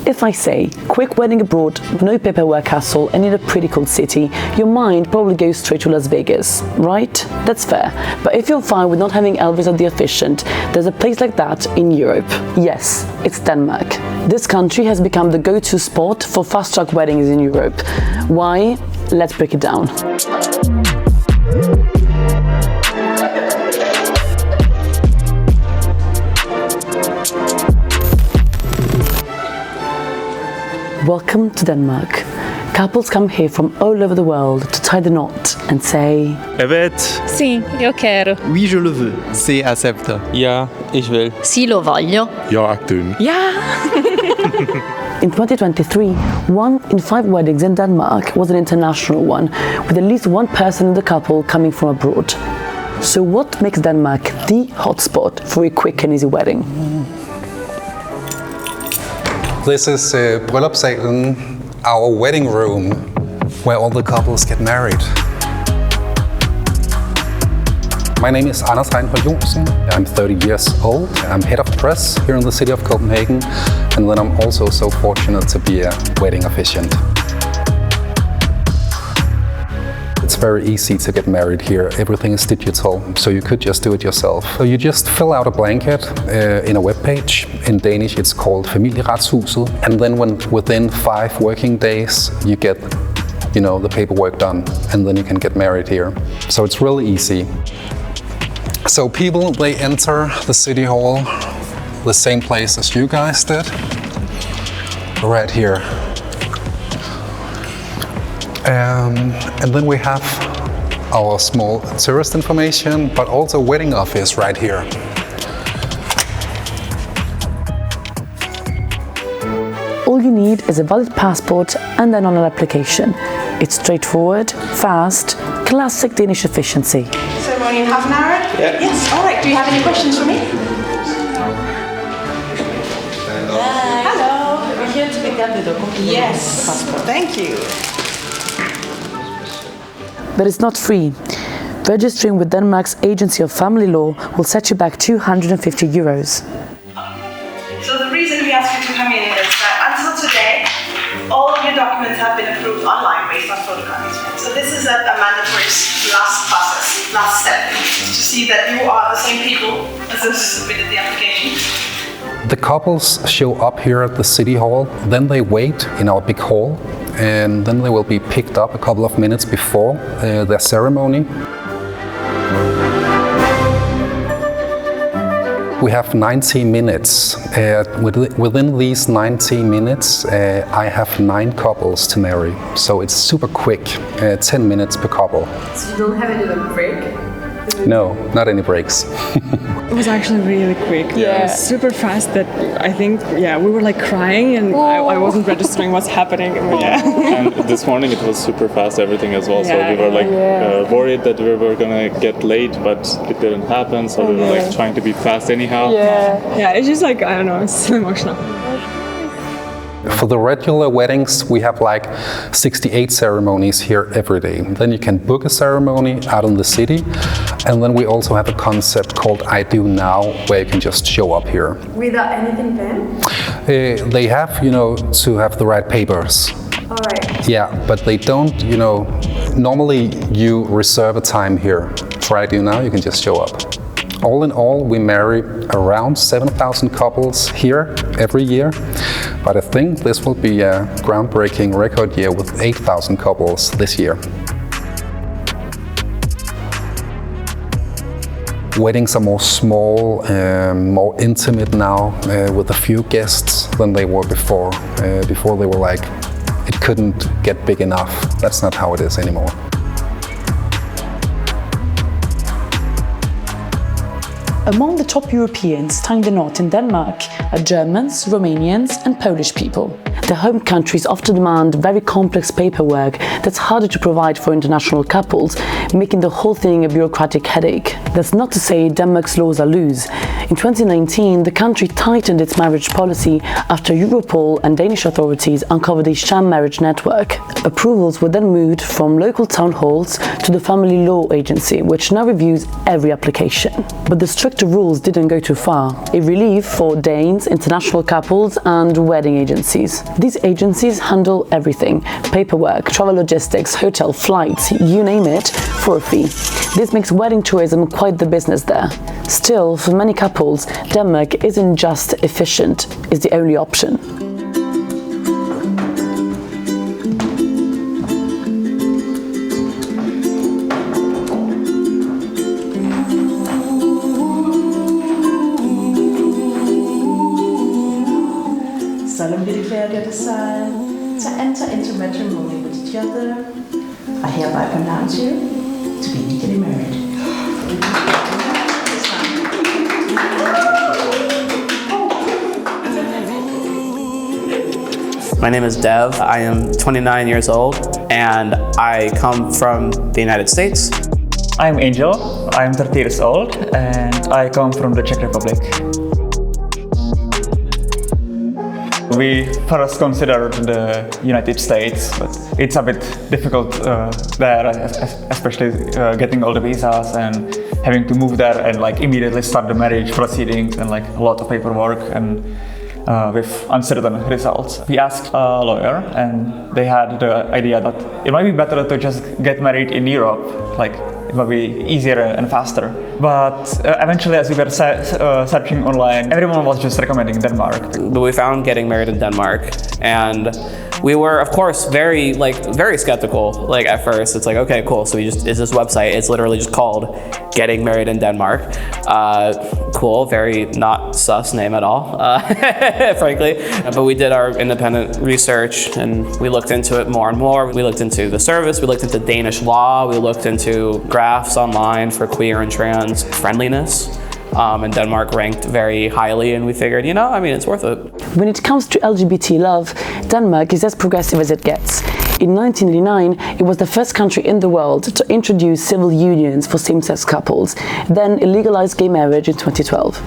If I say, quick wedding abroad, no paperwork hassle and in a pretty cool city, your mind probably goes straight to Las Vegas, right? That's fair. But if you're fine with not having Elvis at the officiant, there's a place like that in Europe. Yes, it's Denmark. This country has become the go-to spot for fast-track weddings in Europe. Why? Let's break it down. Welcome to Denmark. Couples come here from all over the world to tie the knot and say Evet. Sì, io quero. Oui, je le veux. C'est accepta. Ja, ich will. Sì, lo voglio. Ja, ik doe. Ja! In 2023, 1 in 5 weddings in Denmark was an international one, with at least one person in the couple coming from abroad. So what makes Denmark the hotspot for a quick and easy wedding? This is Bryllupssalen, our wedding room, where all the couples get married. My name is Anders Reinhold Jonsen. I'm 30 years old. I'm head of press here in the city of Copenhagen, and then I'm also so fortunate to be a wedding officiant. It's very easy to get married here. Everything is digital, so you could just do it yourself. So you just fill out a blanket in a web page. In Danish, it's called Familieretshuset. And then within 5 working days, you get, the paperwork done, and then you can get married here. So it's really easy. So people, they enter the city hall the same place as you guys did, right here. And then we have our small tourist information, but also wedding office right here. All you need is a valid passport and an online application. It's straightforward, fast, classic Danish efficiency. Ceremony in half an hour? Yeah. Yes, all right. Do you have any questions for me? Hello. We're here to pick up the document. Yes. Thank you. But it's not free. Registering with Denmark's Agency of Family Law will set you back €250. So the reason we asked you to come in is that until today, all of your documents have been approved online based on photocopies. So this is a mandatory last step, to see that you are the same people as those who submitted the application. The couples show up here at the city hall, then they wait in our big hall, and then they will be picked up a couple of minutes before their ceremony. We have 90 minutes. Within these 90 minutes, I have 9 couples to marry. So it's super quick, 10 minutes per couple. So you don't have any break? No, not any breaks. It was actually really quick. Yeah. It was super fast that I think, we were like crying and I wasn't registering what's happening. And this morning it was super fast, everything as well. So we were worried that we were gonna get late, but it didn't happen. So we were trying to be fast anyhow. Yeah, it's just like, I don't know, it's so emotional. For the regular weddings, we have like 68 ceremonies here every day. Then you can book a ceremony out in the city. And then we also have a concept called I Do Now, where you can just show up here. Without anything planned? They have, to have the right papers. All right. Yeah, but they don't, normally you reserve a time here. For I Do Now, you can just show up. All in all, we marry around 7,000 couples here every year. But I think this will be a groundbreaking record year with 8,000 couples this year. Weddings are more small, more intimate now, with a few guests than they were before. Before they were like, it couldn't get big enough. That's not how it is anymore. Among the top Europeans tying the knot in Denmark are Germans, Romanians and Polish people. Their home countries often demand very complex paperwork that's harder to provide for international couples, making the whole thing a bureaucratic headache. That's not to say Denmark's laws are loose. In 2019, the country tightened its marriage policy after Europol and Danish authorities uncovered a sham marriage network. Approvals were then moved from local town halls to the Family Law Agency, which now reviews every application. But the stricter rules didn't go too far. A relief for Danes, international couples and wedding agencies. These agencies handle everything: paperwork, travel logistics, hotel, flights, you name it, for a fee. This makes wedding tourism quite the business there. Still, for many couples, Denmark isn't just efficient, it's the only option. Solemnly declare their desire to enter into matrimony with each other, I hereby pronounce you to be legally married. My name is Dev. I am 29 years old and I come from the United States. I'm Angel. I'm 30 years old and I come from the Czech Republic. We first considered the United States, but it's a bit difficult there, especially getting all the visas and having to move there and like immediately start the marriage proceedings and like a lot of paperwork and with uncertain results. We asked a lawyer and they had the idea that it might be better to just get married in Europe, like it might be easier and faster. But eventually, as we were searching online, everyone was just recommending Denmark. But we found getting married in Denmark, and we were, of course, very skeptical. Like at first, it's like, okay, cool. So it's this website. It's literally just called "Getting Married in Denmark." Cool, very not sus name at all, frankly. But we did our independent research and we looked into it more and more. We looked into the service. We looked into Danish law. We looked into graphs online for queer and trans friendliness. And Denmark ranked very highly, and we figured, it's worth it. When it comes to LGBT love, Denmark is as progressive as it gets. In 1989, it was the first country in the world to introduce civil unions for same-sex couples, then it legalized gay marriage in 2012.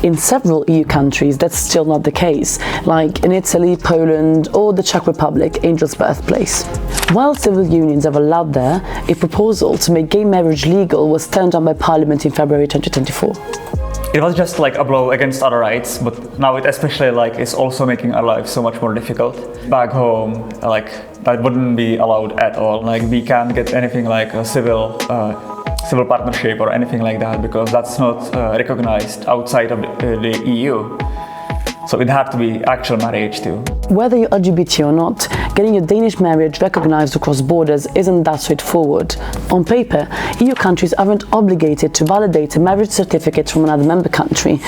In several EU countries, that's still not the case, like in Italy, Poland, or the Czech Republic, Angel's birthplace. While civil unions are allowed there, a proposal to make gay marriage legal was turned down by Parliament in February 2024. It was just like a blow against other rights, but now it especially is also making our life so much more difficult. Back home, that wouldn't be allowed at all. We can't get anything like a civil partnership or anything like that because that's not recognized outside of the EU. So it had to be actual marriage too. Whether you're LGBT or not, getting a Danish marriage recognized across borders isn't that straightforward. On paper, EU countries aren't obligated to validate a marriage certificate from another member country.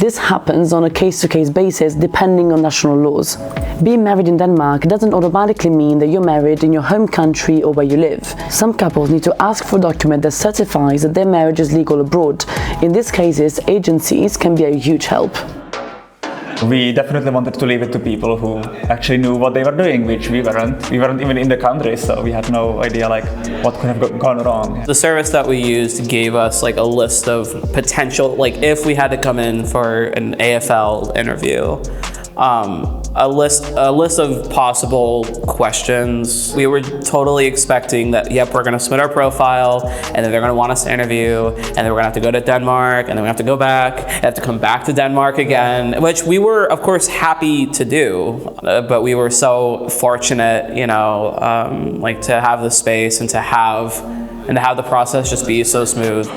This happens on a case-to-case basis depending on national laws. Being married in Denmark doesn't automatically mean that you're married in your home country or where you live. Some couples need to ask for a document that certifies that their marriage is legal abroad. In these cases, agencies can be a huge help. We definitely wanted to leave it to people who actually knew what they were doing, which we weren't. We weren't even in the country, so we had no idea what could have gone wrong. The service that we used gave us a list of potential, if we had to come in for an AFL interview, a list of possible questions. We were totally expecting that, yep, we're gonna submit our profile, and then they're gonna want us to interview, and then we're gonna have to go to Denmark, and then we have to go back, and have to come back to Denmark again, which we were, of course, happy to do, but we were so fortunate, to have the space and to have the process just be so smooth.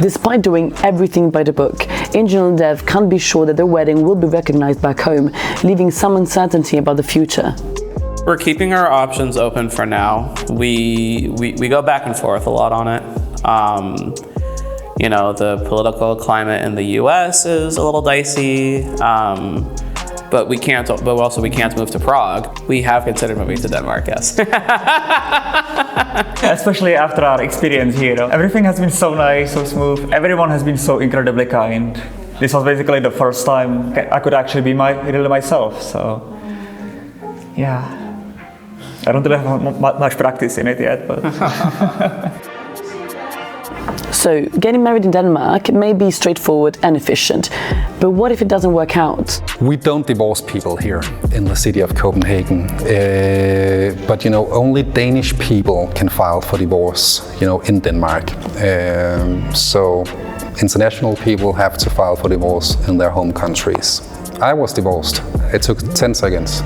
Despite doing everything by the book, Angel and Dev can't be sure that their wedding will be recognized back home, leaving some uncertainty about the future. We're keeping our options open for now. We go back and forth a lot on it. The political climate in the US is a little dicey. But we can't move to Prague. We have considered moving to Denmark, yes. Especially after our experience here. Everything has been so nice, so smooth. Everyone has been so incredibly kind. This was basically the first time I could actually be really myself, so Yeah. I don't really have much practice in it yet, but... So, getting married in Denmark may be straightforward and efficient, but what if it doesn't work out? We don't divorce people here in the city of Copenhagen, but only Danish people can file for divorce, in Denmark. So international people have to file for divorce in their home countries. I was divorced. It took 10 seconds.